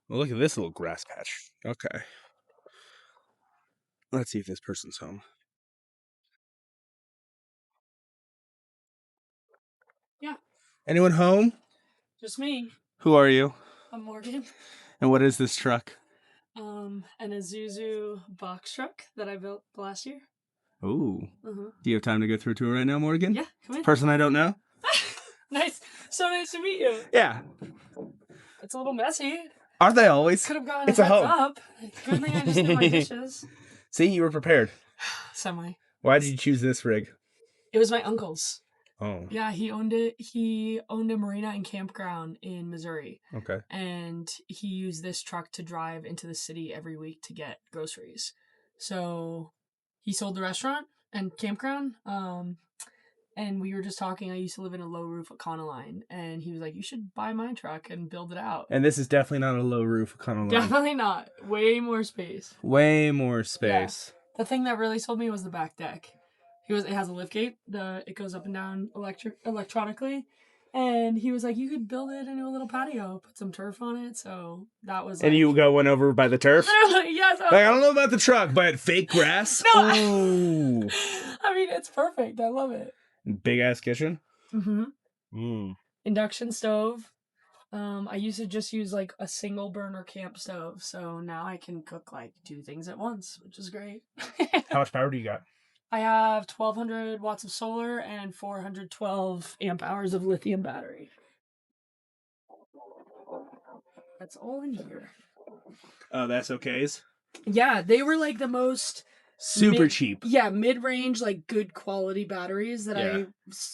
Well, look at this little grass patch. Okay. Let's see if this person's home. Yeah. Anyone home? Just me. Who are you? I'm Morgan. And what is this truck? An Isuzu box truck that I built last year. Ooh. Uh-huh. Do you have time to go through a tour right now, Morgan? Yeah, come in. Person I don't know? Nice. So nice to meet you. Yeah. It's a little messy. Aren't they always? Could have gone It's a heads home. up. Good thing I just did my dishes. See, you were prepared. Semi. Why did you choose this rig? It was my uncle's. Oh. Yeah, he owned it. He owned a marina and campground in Missouri. Okay. And he used this truck to drive into the city every week to get groceries. So he sold the restaurant and campground. And we were just talking. I used to live in a low roof Econoline, and he was like, "You should buy my truck and build it out." And this is definitely not a low roof Econoline. Definitely not. Way more space. Way more space. Yeah. The thing that really sold me was the back deck. It has a lift gate. It goes up and down electronically. And he was like, "You could build it into a little patio, put some turf on it." So that was. And you went over by the turf? Yes. Like, I don't know about the truck, but fake grass. No. Ooh. I mean, it's perfect. I love it. Big ass kitchen. Mm-hmm. Induction stove. I used to just use like a single burner camp stove, so now I can cook like 2 things at once, which is great. How much power do you got? I have 1,200 watts of solar and 412 amp hours of lithium battery. That's all in here. Oh, that's okays? Yeah, they were like the most super cheap. Yeah, mid-range, like good quality batteries that I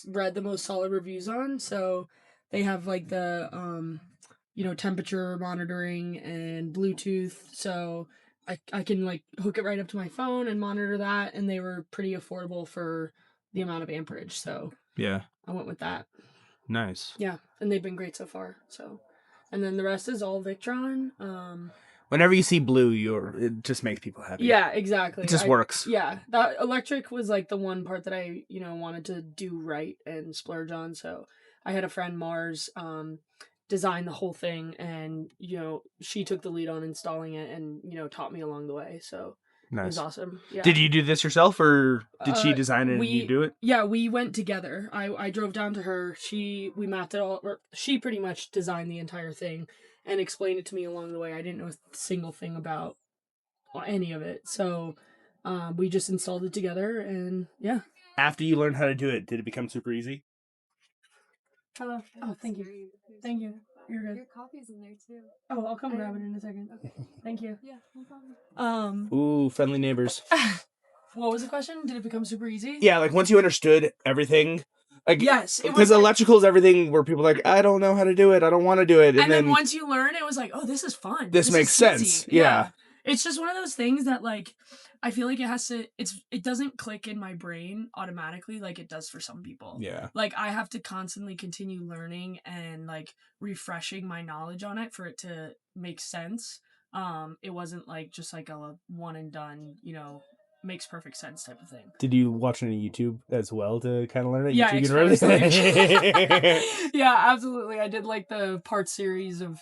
read the most solid reviews on. So they have like the temperature monitoring and Bluetooth. So I can like hook it right up to my phone and monitor that, and they were pretty affordable for the amount of amperage. So yeah, I went with that. Nice. Yeah, and they've been great so far. So, and then the rest is all Victron. Whenever you see blue, it just makes people happy. Yeah, exactly. It just works. Yeah, that electric was like the one part that I, wanted to do right and splurge on. So I had a friend, Mars, design the whole thing, and she took the lead on installing it, and taught me along the way. So nice. It was awesome. Yeah. Did you do this yourself, or did she design it and you do it? Yeah, we went together. I drove down to her. We mapped it all. Or she pretty much designed the entire thing and explained it to me along the way. I didn't know a single thing about any of it. So we just installed it together, and yeah. After you learned how to do it, did it become super easy? Hello. Oh, thank you. Thank you. You're good. Your coffee's in there too. Oh, I'll come grab it in a second. Okay. Thank you. Yeah, no problem. Ooh, friendly neighbors. What was the question? Did it become super easy? Yeah, like once you understood everything. Like, yes, because electrical is everything where people are like, I don't know how to do it. I don't want to do it. And then once you learn, it was like, oh, this is fun. This makes sense. Yeah. It's just one of those things that like, I feel like it doesn't click in my brain automatically like it does for some people. Yeah. Like I have to constantly continue learning and like refreshing my knowledge on it for it to make sense. It wasn't like just like a one and done, makes perfect sense type of thing. Did you watch any YouTube as well to kind of learn it? Yeah, YouTube yeah, absolutely. I did like the part series of,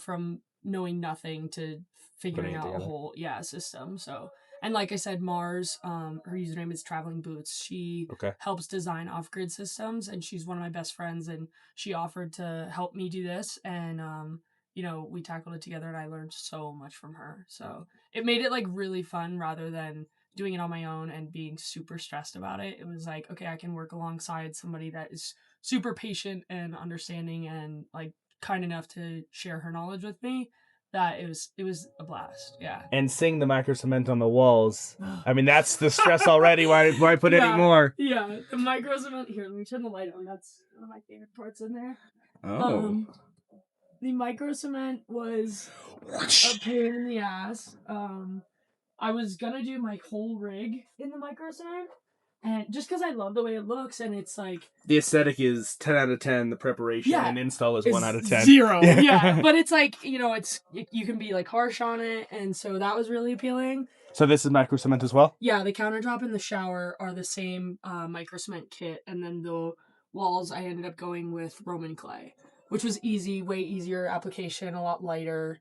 from knowing nothing to figuring out a whole system. So, and like I said, Mars, her username is Traveling Boots. She helps design off-grid systems, and she's one of my best friends, and she offered to help me do this, and we tackled it together, and I learned so much from her. So it made it like really fun rather than doing it on my own and being super stressed about it. It was like, okay, I can work alongside somebody that is super patient and understanding and like kind enough to share her knowledge with me. That it was a blast. Yeah. And seeing the micro cement on the walls. I mean, that's the stress already. Why put any more? Yeah. The micro cement. Here, let me turn the light on. That's one of my favorite parts in there. Oh. The micro cement was a pain in the ass. I was gonna do my whole rig in the micro cement, and just because I love the way it looks, and it's like the aesthetic is 10 out of 10. The preparation and install is 1 out of 10. 0. Yeah, but it's like you can be like harsh on it, and so that was really appealing. So this is micro cement as well. Yeah, the countertop and the shower are the same micro cement kit, and then the walls I ended up going with Roman clay, which was easy, way easier application, a lot lighter.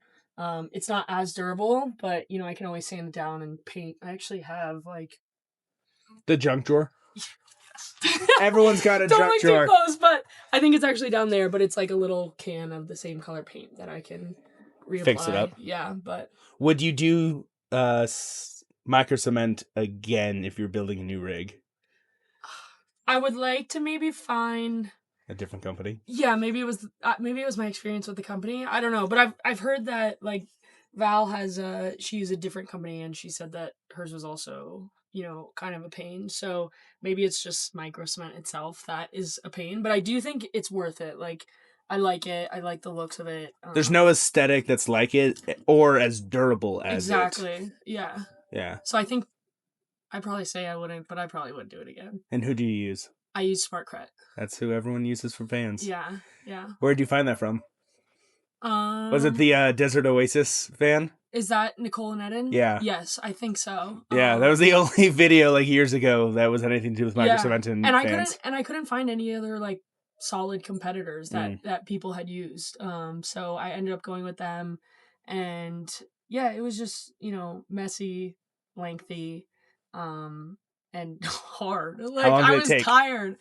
It's not as durable, but you know, I can always sand it down and paint. I actually have like The junk drawer. Everyone's got a don't junk look drawer. too close, but I think it's actually down there. But it's like a little can of the same color paint that I can reapply. Fix it up. Yeah, but Would you do micro cement again if you're building a new rig? I would like to maybe find A different company. yeah, maybe it was my experience with the company. I don't know, but I've heard that like Val has she used a different company and she said that hers was also, you know, kind of a pain. So maybe it's just micro cement itself that is a pain, but I do think it's worth it. Like I like it. I like the looks of it. There's no aesthetic that's like it or as durable as exactly. it. Yeah. Yeah. So I think I'd probably say I wouldn't, but I probably would do it again. And who do you use? I use SmartCret. That's who everyone uses for fans. Yeah. Yeah. Where'd you find that from? Was it the Desert Oasis fan? Is that Nicole and Eden? Yeah. Yes, I think so. Yeah, that was the only video like years ago that was anything to do with micro cement and fans. I couldn't find any other like solid competitors that people had used. So I ended up going with them, and yeah, it was just, you know, messy, lengthy, and hard. Like long did I it was take? tired.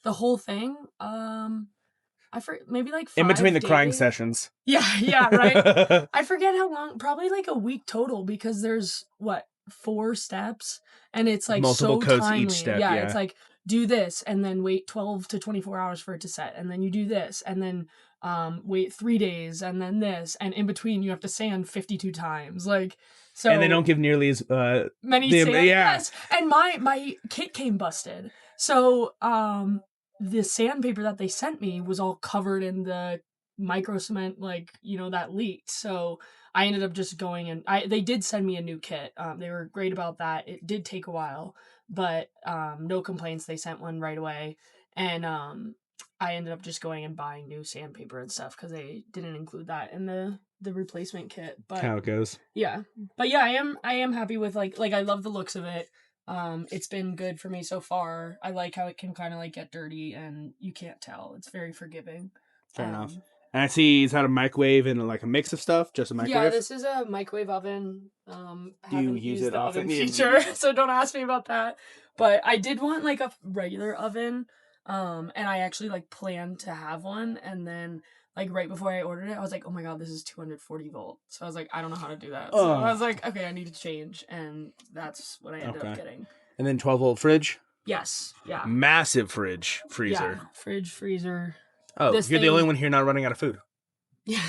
The whole thing. Maybe like 5 In between the days. crying sessions. Yeah, right. I forget how long. Probably like a week total because there's 4 steps and it's like multiple so coats timely. each step. Yeah, it's like do this and then wait 12 to 24 hours for it to set, and then you do this and then wait 3 days and then this, and in between you have to sand 52 times. Like so. And they don't give nearly as many the- sand. yeah. Yes. And my kit came busted. So the sandpaper that they sent me was all covered in the micro cement, like, you know, that leaked. So I ended up just going and they did send me a new kit. They were great about that. It did take a while, but no complaints. They sent one right away. And I ended up just going and buying new sandpaper and stuff because they didn't include that in the replacement kit. But how it goes. yeah. But yeah, I am happy with like I love the looks of it. It's been good for me so far. I like how it can kind of like get dirty and you can't tell. It's very forgiving. Fair enough. And I see he's had a microwave and like a mix of stuff, just a microwave. Yeah, this is a microwave oven. Do you use it the often? oven feature, so don't ask me about that. But I did want like a regular oven, and I actually like planned to have one, and then like right before I ordered it, I was like, oh my god, this is 240 volt. So I was like, I don't know how to do that. So I was like, okay, I need to change, and that's what I ended up getting. And then 12-volt fridge. Yes. Yeah. Massive fridge freezer. Yeah. Fridge, freezer. Oh, This you're the thing- only one here not running out of food. Yeah.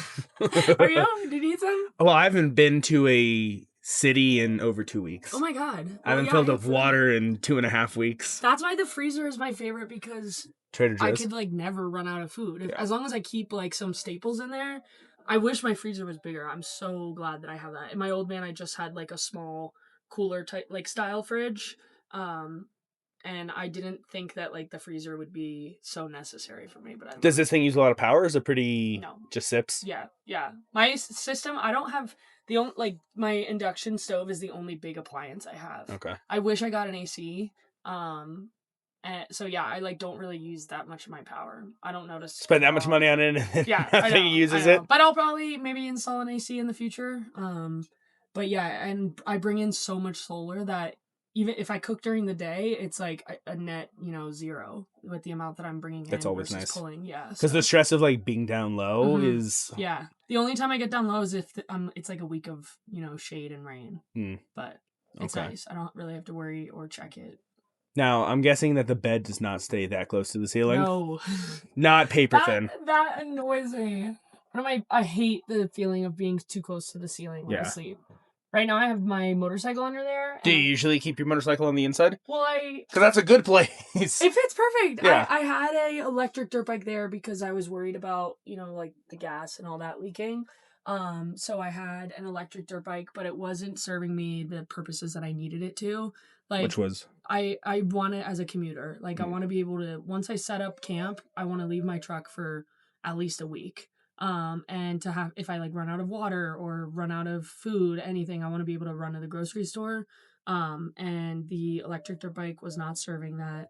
Are you? Do you need some? Well, I haven't been to a city in over 2 weeks. Oh my god. I haven't Well, filled yeah, up water in 2.5 weeks. That's why the freezer is my favorite, because Trader I Joe's. could like never run out of food. Yeah. As long as I keep like some staples in there. I wish my freezer was bigger. I'm so glad that I have that. In my old man, I just had like a small cooler type like style fridge. And I didn't think that like the freezer would be so necessary for me, but Does this thing use a lot of power? Or is it pretty No. just sips? Yeah. My system, I don't have the only like my induction stove is the only big appliance I have. Okay. I wish I got an AC. And so yeah, I like don't really use that much of my power. I don't notice. Spend that much money on it and Yeah, I nothing know, uses I know. it? But I'll probably maybe install an AC in the future. But yeah, and I bring in so much solar that even if I cook during the day, it's like a net, you know, 0 with the amount that I'm bringing in. That's always versus nice. Pulling. Yeah. Because the stress of like being down low is... Yeah. The only time I get down low is if it's like a week of, you know, shade and rain. But it's Okay. nice. I don't really have to worry or check it. Now, I'm guessing that the bed does not stay that close to the ceiling. No. Not paper thin. That annoys me. I hate the feeling of being too close to the ceiling when I sleep. Right now I have my motorcycle under there. Do you usually keep your motorcycle on the inside? Well, Because that's a good place. it fits perfect. Yeah. I had a electric dirt bike there because I was worried about, you know, like the gas and all that leaking. So I had an electric dirt bike, but it wasn't serving me the purposes that I needed it to. Like, Which was? I want it as a commuter. Like I want to be able to, once I set up camp, I want to leave my truck for at least a week. And to have, if I like run out of water or run out of food, anything, I want to be able to run to the grocery store. And the electric dirt bike was not serving that.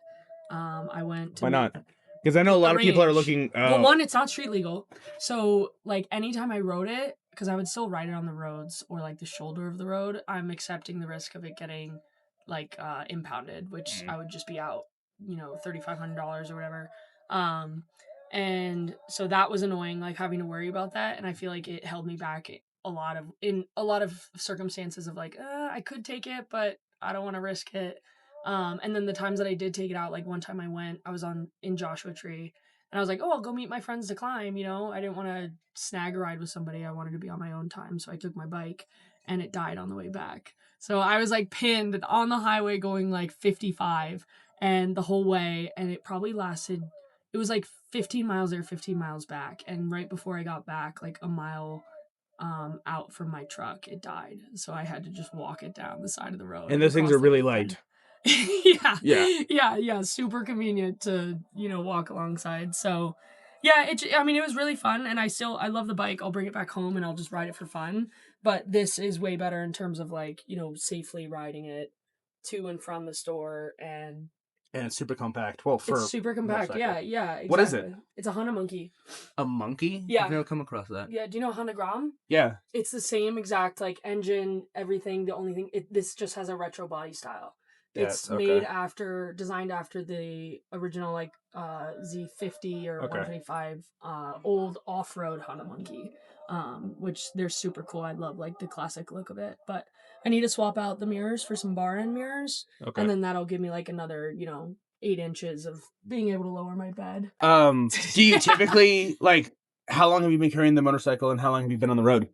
I went to... Why not? Because I know a lot of people are looking... Well, one, it's not street legal. So like anytime I rode it, because I would still ride it on the roads or like the shoulder of the road, I'm accepting the risk of it getting like impounded, which I would just be out, $3,500 or whatever. And so that was annoying, like having to worry about that, and I feel like it held me back in a lot of circumstances of like, I could take it, but I don't want to risk it. And then the times that I did take it out, like one time I was in Joshua Tree, and I was like, oh, I'll go meet my friends to climb. I didn't want to snag a ride with somebody. I wanted to be on my own time, so I took my bike, and it died on the way back. So I was like pinned on the highway going like 55 and the whole way, and it probably lasted. It was like 15 miles there, 15 miles back, and right before I got back, like a mile out from my truck, it died. So I had to just walk it down the side of the road. And those things are really light. Yeah. Super convenient to, walk alongside. So yeah, it was really fun, and I love the bike. I'll bring it back home and I'll just ride it for fun. But this is way better in terms of like, safely riding it to and from the store, and it's super compact. Well, it's super compact. Yeah, exactly. What is it? It's a Honda Monkey. A monkey? Yeah. I've never come across that. Yeah, do you know Honda Gram? Yeah. It's the same exact like engine, everything. The only thing this just has a retro body style. It's designed after the original like Z50 or 125 old off-road Honda Monkey, which they're super cool. I love like the classic look of it, but I need to swap out the mirrors for some bar end mirrors, and then that'll give me like another 8 inches of being able to lower my bed. Do you typically like? How long have you been carrying the motorcycle, and how long have you been on the road?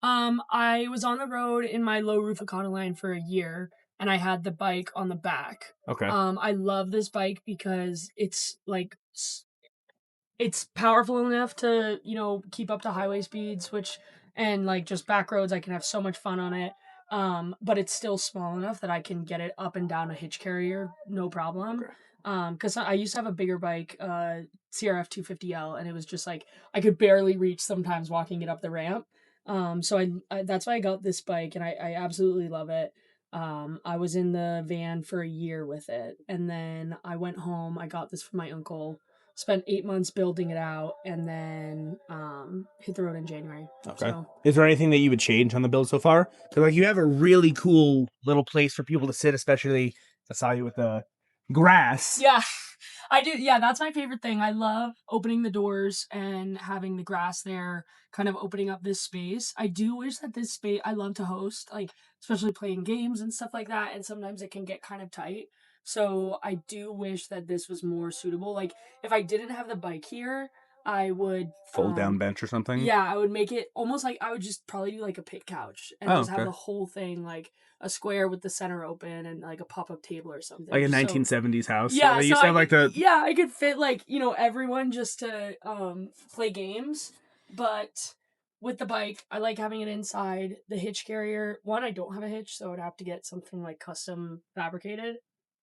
I was on the road in my low roof Econoline for a year, and I had the bike on the back. Okay. I love this bike because it's like it's powerful enough to, keep up to highway speeds, and like just back roads, I can have so much fun on it. But it's still small enough that I can get it up and down a hitch carrier, no problem. Because I used to have a bigger bike, CRF 250L, and it was just like I could barely reach sometimes walking it up the ramp. So I that's why I got this bike, and I absolutely love it. I was in the van for a year with it, and then I went home. I got this from my uncle. Spent 8 months building it out, and then hit the road in January. Okay. So, is there anything that you would change on the build so far? Because like you have a really cool little place for people to sit, especially I saw you with the grass. Yeah, I do. Yeah, that's my favorite thing. I love opening the doors and having the grass there, kind of opening up this space. I do wish that this space, I love to host, like, especially playing games and stuff like that, and sometimes it can get kind of tight. So I do wish that this was more suitable. Like, if I didn't have the bike here, I would Fold down bench or something? Yeah, I would make it almost like I would just probably do like a pit couch and just have the whole thing like a square with the center open and like a pop-up table or something. Like a 1970s house. Yeah, they used to have like the I could fit like, everyone just to play games. But with the bike, I like having it inside. The hitch carrier, one, I don't have a hitch, so I'd have to get something like custom fabricated.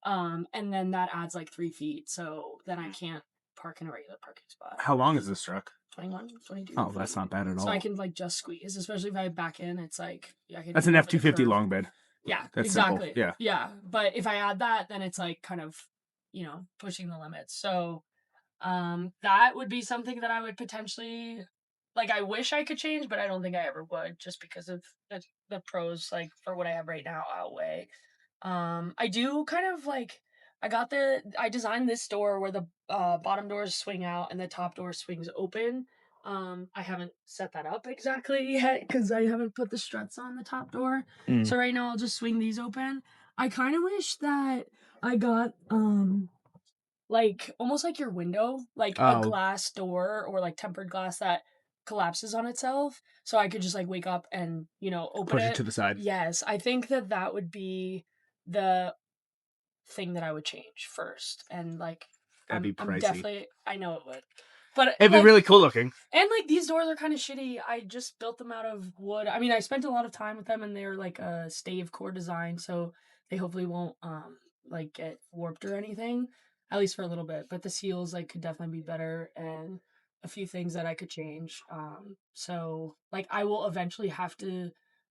And then that adds like 3 feet, so then I can't park in a regular parking spot. How long is this truck? 21, 22. Oh, that's not bad at all. So I can like just squeeze, especially if I back in. It's like that's an F-250 long bed. Yeah, that's exactly. Simple. Yeah. But if I add that, then it's like kind of, pushing the limits. So, that would be something that I would potentially, like, I wish I could change, but I don't think I ever would, just because of the pros, like for what I have right now outweigh. I do kind of like. I designed this door where the bottom doors swing out and the top door swings open. I haven't set that up exactly yet because I haven't put the struts on the top door. So right now I'll just swing these open. I kind of wish that I got like almost like your window, like a glass door or like tempered glass that collapses on itself, so I could just like wake up and open push it to the side. Yes, I think that would be the thing that I would change first, and like that'd be pricey. I know it would, but it'd be really cool looking. And like these doors are kind of shitty. I just built them out of wood. I mean, I spent a lot of time with them, and they're like a stave core design, so they hopefully won't like get warped or anything, at least for a little bit. But the seals like could definitely be better, and a few things that I could change. So like I will eventually have to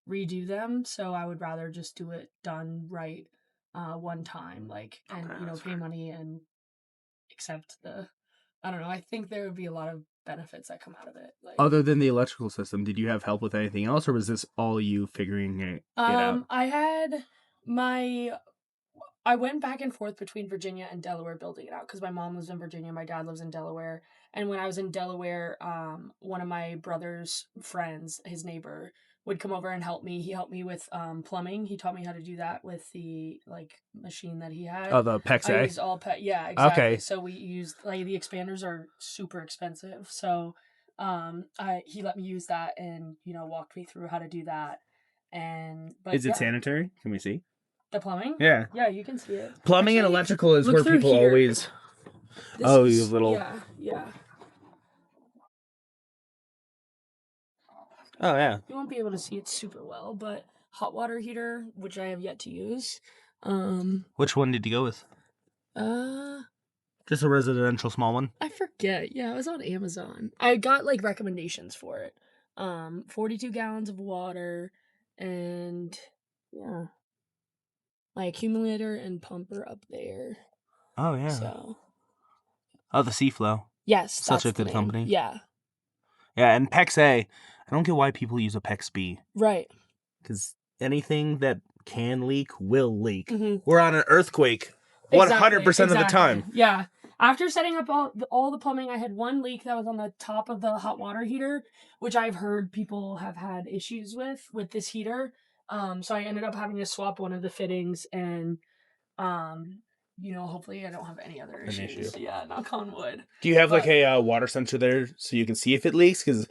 redo them, so I would rather just do it done right one time, like, and pay money and accept the I don't know. I think there would be a lot of benefits that come out of it. Like, Other than the electrical system, did you have help with anything else, or was this all you figuring it out? I went back and forth between Virginia and Delaware building it out because my mom lives in Virginia, my dad lives in Delaware. And when I was in Delaware, one of my brother's friends, his neighbor, would come over and help me. He helped me with plumbing. He taught me how to do that with the machine that he had. Oh, the PEX I A? used all yeah, exactly. Okay. So we used the expanders are super expensive. So he let me use that and walked me through how to do that. But is it sanitary? Can we see? The plumbing? Yeah. Yeah, you can see it. Plumbing and electrical is where people always... you have little... Yeah. Oh, yeah. You won't be able to see it super well, but hot water heater, which I have yet to use. Which one did you go with? Just a residential small one? I forget. Yeah, it was on Amazon. I got recommendations for it. 42 gallons of water and yeah. My accumulator and pumper up there. Oh, yeah. So. Oh, the Seaflow. Yes, such a good company. Yeah. Yeah, and PEX A, I don't get why people use a PEX B. Right. Because anything that can leak will leak. Mm-hmm. We're on an earthquake 100% of the time. Yeah. After setting up all the plumbing, I had one leak that was on the top of the hot water heater, which I've heard people have had issues with this heater. So I ended up having to swap one of the fittings and, hopefully I don't have any other issues. Yeah, knock on wood. Do you have a water sensor there so you can see if it leaks? Because,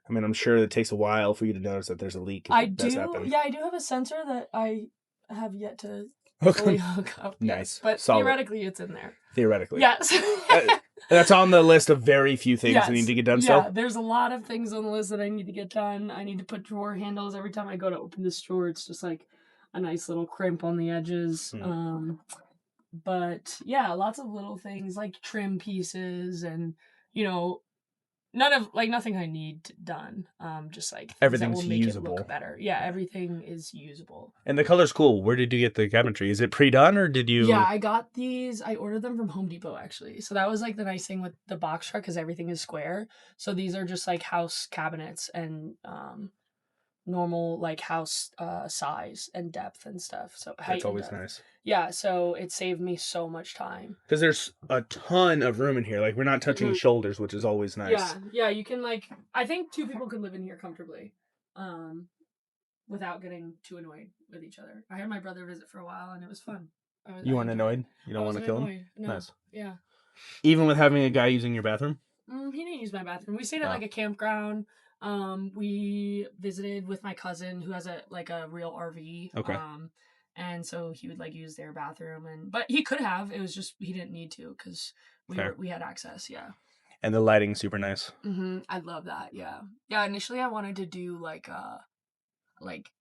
I'm sure it takes a while for you to notice that there's a leak. I do. Yeah, I do have a sensor that I have yet to fully hook up. Nice. But solid. Theoretically, it's in there. Theoretically. Yes. That's on the list of very few things that need to get done. Yeah, there's a lot of things on the list that I need to get done. I need to put drawer handles every time I go to open this drawer. It's just a nice little crimp on the edges. But yeah, lots of little things like trim pieces and nothing I need done. Just everything's that will make usable. It look better. Yeah, everything is usable. And the color's cool. Where did you get the cabinetry? Is it pre-done or did you? Yeah, I got these. I ordered them from Home Depot actually. So that was the nice thing with the box truck because everything is square. So these are just house cabinets and normal house size and depth and stuff. So that's always nice. Yeah, so it saved me so much time. Because there's a ton of room in here. We're not touching shoulders, which is always nice. Yeah, you can I think two people could live in here comfortably, without getting too annoyed with each other. I had my brother visit for a while, and it was fun. You weren't annoyed? You don't want to kill him? No. Nice. Yeah. Even with having a guy using your bathroom? He didn't use my bathroom. We stayed at a campground. We visited with my cousin who has a real RV. Okay. And so he would use their bathroom but he could have. It was just he didn't need to because we had access. Yeah. And the lighting's super nice. I love that. Yeah. Yeah. Initially, I wanted to do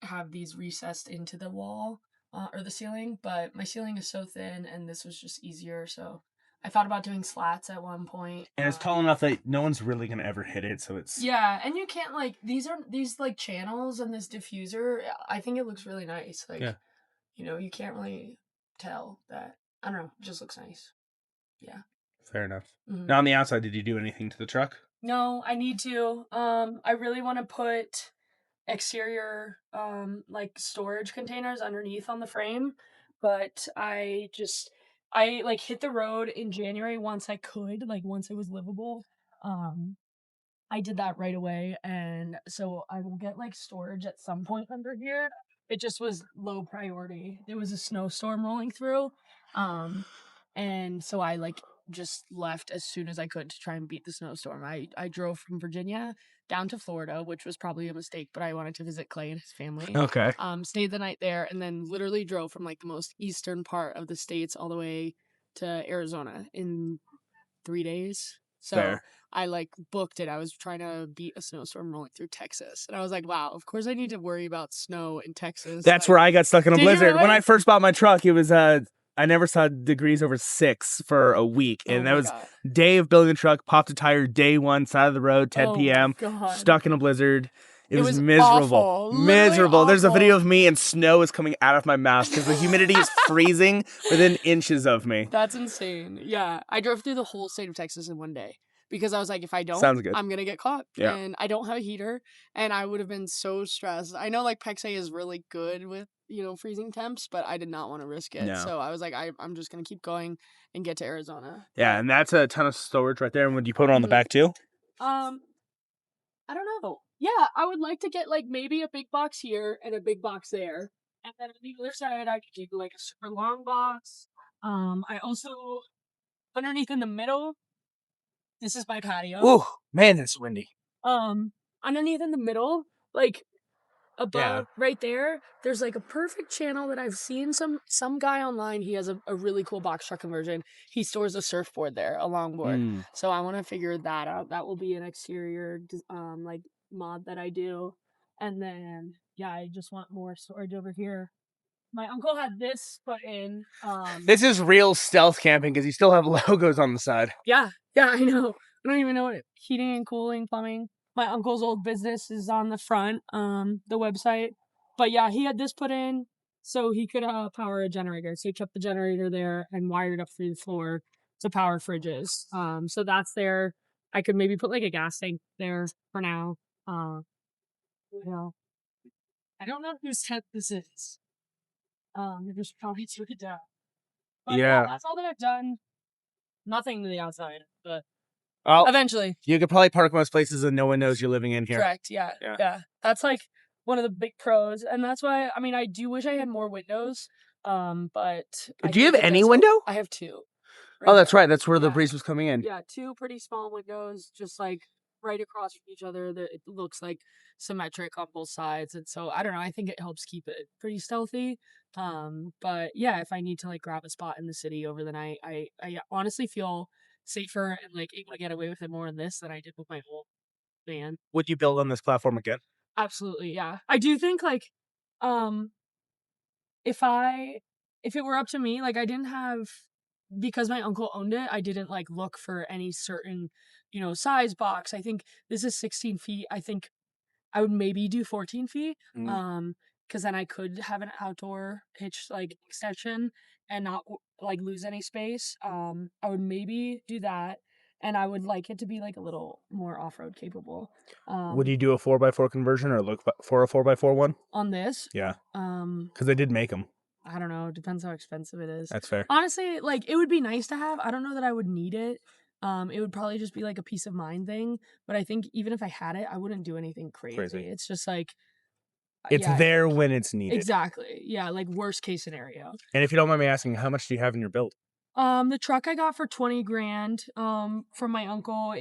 have these recessed into the wall or the ceiling, but my ceiling is so thin, and this was just easier. So I thought about doing slats at one point. And it's tall enough that no one's really gonna ever hit it, so it's and you can't these channels and this diffuser. I think it looks really nice. You can't really tell that. I don't know. It just looks nice. Yeah. Fair enough. Mm-hmm. Now on the outside, did you do anything to the truck? No, I need to. I really want to put exterior storage containers underneath on the frame, but I hit the road in January once I could, once it was livable. I did that right away, and so I will get storage at some point under here. It just was low priority. There was a snowstorm rolling through, and so I just left as soon as I could to try and beat the snowstorm. I drove from Virginia down to Florida, which was probably a mistake, but I wanted to visit Clay and his family. Okay. Stayed the night there, and then literally drove from the most eastern part of the States all the way to Arizona in 3 days. So Fair. I booked it. I was trying to beat a snowstorm rolling through Texas. And I was wow, of course I need to worry about snow in Texas. That's where I got stuck in a blizzard. When I first bought my truck, it was I never saw degrees over 6 for a week. And that was day of building the truck, popped a tire day 1, side of the road, 10 p.m., stuck in a blizzard. It was was miserable. awful. Literally Miserable. There's a awful. video of me and snow is coming out of my mouth because the humidity is freezing within inches of me. That's insane. Yeah, I drove through the whole state of Texas in one day because I was like, if I don't, Sounds good. I'm gonna get caught. Yeah. And I don't have a heater, and I would have been so stressed. I know like Pexay is really good with freezing temps, but I did not want to risk it. No. So I was like, I'm just gonna keep going and get to Arizona. Yeah, and that's a ton of storage right there. And would you put it on the Mhm. back too? I don't know. Yeah, I would like to get like maybe a big box here and a big box there. And then on the other side I could do like a super long box. I also underneath in the middle, this is my patio. Ooh, man, it's windy. Underneath in the middle, like above Yeah. right there, there's like a perfect channel that I've seen some guy online. He has a really cool box truck conversion. He stores a surfboard there, a longboard. So I want to figure that out. That will be an exterior like mod that I do. And then yeah, I just want more storage over here. My uncle had this put in. This is real stealth camping because you still have logos on the side. Yeah, I know. I don't even know what heating and cooling, plumbing. My uncle's old business is on the front, the website. But yeah, he had this put in so he could power a generator. So he kept the generator there and wired it up through the floor to power fridges. So that's there. I could maybe put like a gas tank there for now. I don't know whose tent this is. You just probably took it down. But Yeah. that's all that I've done. Nothing to the outside, but Oh, eventually. you could probably park most places and no one knows you're living in here. Correct. Yeah. That's like one of the big pros, and that's why I do wish I had more windows. But Do you have any window? I have two. Oh, that's right. That's where the Yeah. breeze was coming in. Yeah, two pretty small windows, just like right across from each other. That it looks like symmetric on both sides, and so I don't know. I think it helps keep it pretty stealthy. But yeah, if I need to like grab a spot in the city over the night, I honestly feel safer and like able to get away with it more in this than I did with my whole van. Would you build on this platform again? Absolutely, yeah. I do think like if it were up to me, like I didn't have because my uncle owned it, I didn't like look for any certain, size box. I think this is 16 feet. I think I would maybe do 14 feet. Because then I could have an outdoor hitch like extension and not like lose any space. I would maybe do that, and I would like it to be like a little more off-road capable. Would you do a 4x4 conversion or look for a 4x4 one? On this? Yeah. Because they did make them. I don't know. Depends how expensive it is. That's fair. Honestly, like it would be nice to have. I don't know that I would need it. It would probably just be like a peace of mind thing. But I think even if I had it, I wouldn't do anything crazy. It's just like it's there when it's needed. Exactly. Yeah, like worst case scenario. And if you don't mind me asking, how much do you have in your build? The truck I got for $20,000 from my uncle.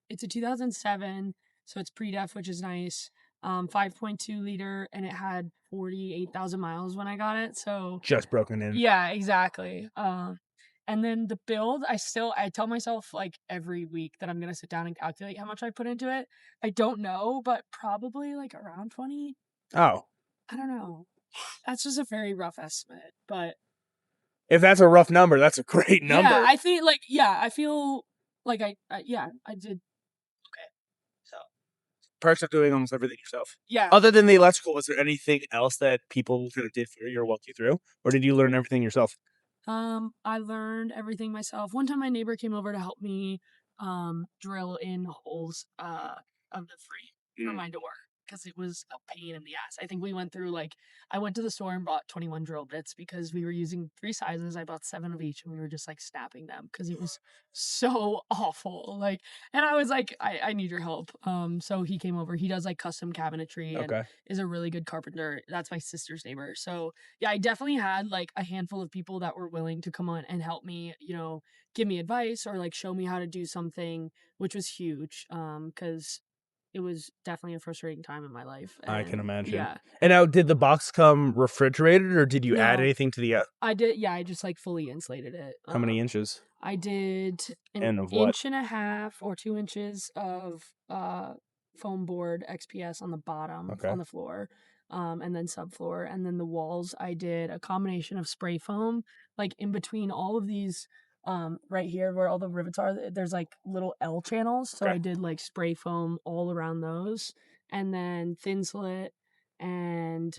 It's a 2007, so it's pre-def, which is nice. 5.2 liter, and it had 48,000 miles when I got it. So just broken in. Yeah, exactly. And then the build, I tell myself like every week that I'm gonna sit down and calculate how much I put into it. I don't know, but probably like around 20. Oh. I don't know. That's just a very rough estimate, but if that's a rough number, that's a great number. Yeah, I feel like I did okay. So perks of doing almost everything yourself. Yeah. Other than the electrical, was there anything else that people kind of did for you or walk you through? Or did you learn everything yourself? I learned everything myself. One time my neighbor came over to help me drill in holes of the frame for my door because it was a pain in the ass. I think we went through I went to the store and bought 21 drill bits because we were using 3 sizes. I bought 7 of each and we were just snapping them because it was so awful. And I was like, I need your help. So he came over. He does custom cabinetry and is a really good carpenter. That's my sister's neighbor. So yeah, I definitely had a handful of people that were willing to come on and help me, give me advice or show me how to do something, which was huge. Because it was definitely a frustrating time in my life. I can imagine. Yeah. And now, did the box come refrigerated, or did you add anything to the? I did. Yeah, I just fully insulated it. How many inches? I did an inch and a half or 2 inches of foam board XPS on the bottom on the floor, and then subfloor, and then the walls. I did a combination of spray foam, in between all of these. Right here where all the rivets are, there's little L channels. So I did spray foam all around those. and then thin slit, and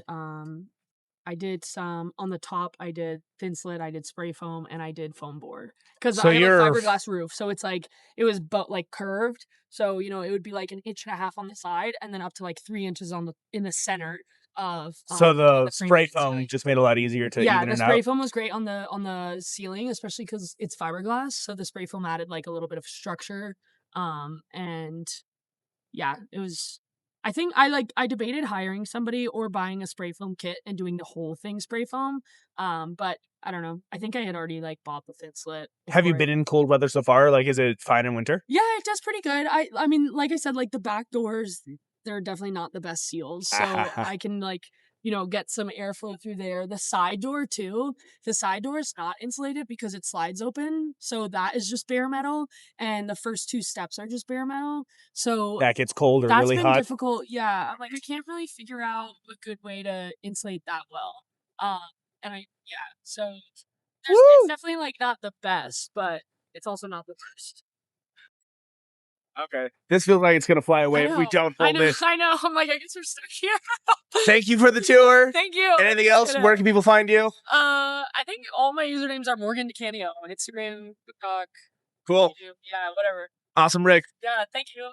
I did some on the top. I did thin slit, I did spray foam, and I did foam board because So I have a you're fiberglass roof. So it's like it was but like curved. So it would be like 1.5 inches on the side, and then up to like 3 inches in the center of so the frame spray of the ceiling. foam just made it a lot easier to Yeah, even the it spray out. foam was great on the ceiling, especially because it's fiberglass. So the spray foam added like a little bit of structure. And yeah, it was. I think I debated hiring somebody or buying a spray foam kit and doing the whole thing spray foam. But I don't know. I think I had already like bought the thin slit. Have you before been in cold weather so far? Like, is it fine in winter? Yeah, it does pretty good. I mean, like I said, like the back doors, they're definitely not the best seals. So I can get some airflow through there. The side door too. The side door is not insulated because it slides open. So that is just bare metal. And the first 2 steps are just bare metal. So That gets cold or that's really been hot. difficult. Yeah. I'm like, I can't really figure out a good way to insulate that well. So it's definitely like not the best, but it's also not the worst. Okay. This feels like it's gonna fly away if we don't I film know. this. I know. I'm like, I guess we're stuck here. Thank you for the tour. Thank you. Anything else? Where can people find you? I think all my usernames are Morgan DeCanio on Instagram, TikTok. Cool. YouTube. Yeah, whatever. Awesome, Rick. Yeah, thank you.